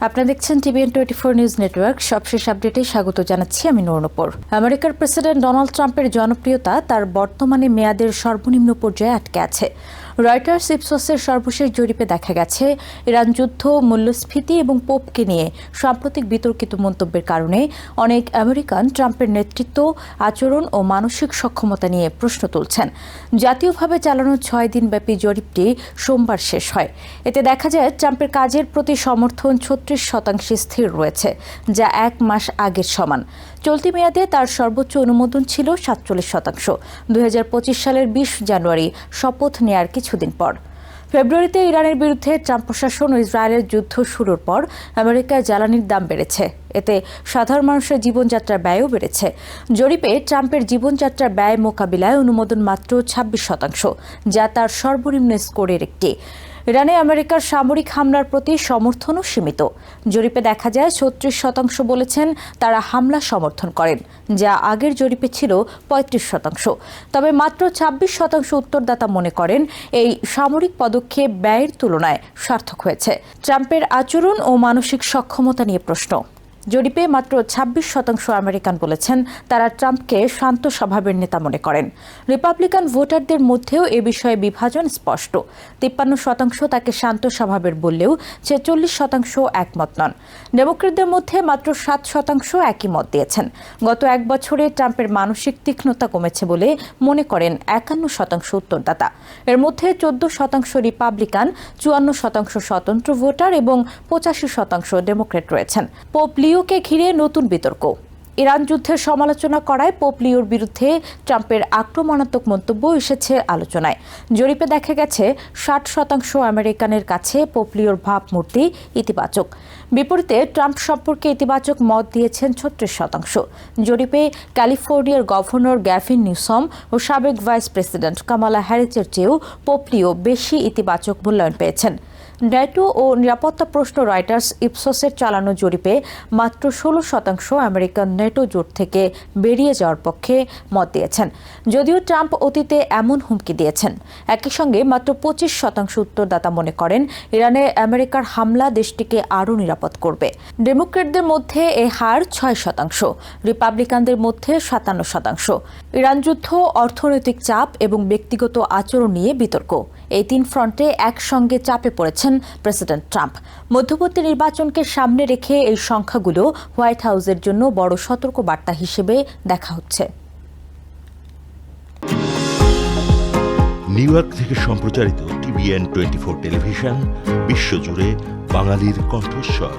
আপনারা দেখছেন TVN24 news network. সবশেষ আপডেটে স্বাগত জানাচ্ছি আমি নূর। আমেরিকার প্রেসিডেন্ট ডোনাল্ড ট্রাম্পের জনপ্রিয়তা তার বর্তমানে মেয়াদের সর্বনিম্ন পর্যায়ে আটকে আছে। রয়টার্স ইপসোসের সর্বশেষ জরিপে দেখা গেছে ইরান যুদ্ধ, মূল্যস্ফীতি এবং পোপকে নিয়ে সাম্প্রতিক বিতর্কিত মন্তব্যের কারণে অনেক আমেরিকান ট্রাম্পের নেতৃত্ব, আচরণ ও মানসিক সক্ষমতা নিয়ে প্রশ্ন তুলছেন। জাতীয়ভাবে চালানো 6 দিনব্যাপী জরিপটি সোমবার শেষ হয়। এতে দেখা যায় ট্রাম্পের কাজের প্রতি সমর্থন 36% স্থির রয়েছে, যা 1 মাস আগের সমান। চলতি মেয়াদে তার সর্বোচ্চ অনুমোদন ছিল 47%, 2025 সালের 20 জানুয়ারি শপথ নেয়ার কিছুদিন পর। ফেব্রুয়ারিতে ইরানের বিরুদ্ধে ট্রাম্প প্রশাসন ও ইসরায়েলের যুদ্ধ শুরুর পর আমেরিকায় জ্বালানির দাম বেড়েছে। এতে সাধারণ মানুষের জীবনযাত্রার ব্যয়ও বেড়েছে। জরিপে ট্রাম্পের জীবনযাত্রার ব্যয় মোকাবিলায় অনুমোদন মাত্র 26%, যা তার সর্বনিম্ন স্কোরের একটি। ইরানে আমেরিকার সামরিক হামলার প্রতি সমর্থনও সীমিত। জরিপে দেখা যায় 36% বলেছেন তারা হামলা সমর্থন করেন, যা আগের জরিপে ছিল 35%। তবে মাত্র 26% উত্তরদাতা মনে করেন এই সামরিক পদক্ষেপ ব্যয়ের তুলনায় সার্থক হয়েছে। ট্রাম্পের আচরণ ও মানসিক সক্ষমতা নিয়ে প্রশ্ন। জরিপে মাত্র 26% আমেরিকান বলেছেন তারা ট্রাম্পকে শান্ত স্বভাবের নেতা মনে করেন। রিপাবলিকান ভোটারদের মধ্যেও এ বিষয়ে বিভাজন স্পষ্ট। 53% তাকে শান্ত স্বভাবের বললেও 46% একমত নন। ডেমোক্রেটদের মধ্যে মাত্র 7% একই মত দিয়েছেন। গত 1 বছরে ট্রাম্পের মানসিক তীক্ষ্ণতা কমেছে বলে মনে করেন 51% উত্তরদাতা। এর মধ্যে 14% রিপাবলিকান, 54% স্বতন্ত্র ভোটার এবং 85% ডেমোক্রেট রয়েছেন। পোপ লিওকে ঘিরে নতুন বিতর্ক। ইরান যুদ্ধের সমালোচনা করায় পোপ লিওর বিরুদ্ধে ট্রাম্পের আক্রমণাত্মক মন্তব্য এসেছে আলোচনায়। জরিপে দেখা গেছে 60% আমেরিকানের কাছে পোপ লিওর ভাবমূর্তি ইতিবাচক। বিপরীতে ট্রাম্প সম্পর্কে ইতিবাচক মত দিয়েছেন 36%। জরিপে ক্যালিফোর্নিয়ার গভর্নর গ্যাভিন নিউসম ও সাবেক ভাইস প্রেসিডেন্ট কামালা হ্যারিসের চেয়েও পোপ লিও বেশি ইতিবাচক মূল্যায়ন পেয়েছেন। ন্যাটো ও নিরাপত্তা প্রশ্ন রয়টার্স ইপসোসের চালানো জরিপে মাত্র 16% আমেরিকান ন্যাটো জোট থেকে বেরিয়ে যাওয়ার পক্ষে মত দিয়েছেন, যদিও ট্রাম্প অতীতে এমন হুমকি দিয়েছেন। একই সঙ্গে মাত্র 25% উত্তরদাতা মনে করেন ইরানে আমেরিকার হামলা দেশটিকে আরও নিরাপদ করবে। ডেমোক্রেটদের মধ্যে এ হার 6%, রিপাবলিকানদের মধ্যে 57%। ইরান যুদ্ধ, অর্থনৈতিক চাপ এবং ব্যক্তিগত আচরণ নিয়ে বিতর্ক, এই 3 ফ্রন্টে একসঙ্গে চাপে পড়েছেন প্রেসিডেন্ট ট্রাম্প। মধ্যবর্তী নির্বাচনকে সামনে রেখে এই সংখ্যাগুলো হোয়াইট হাউসের জন্য বড় সতর্কবার্তা হিসেবে দেখা হচ্ছে। নিউ ইয়র্ক থেকে সম্প্রচারিত TVN24 টেলিভিশন বিশ্বজুড়ে বাঙালির কণ্ঠস্বর।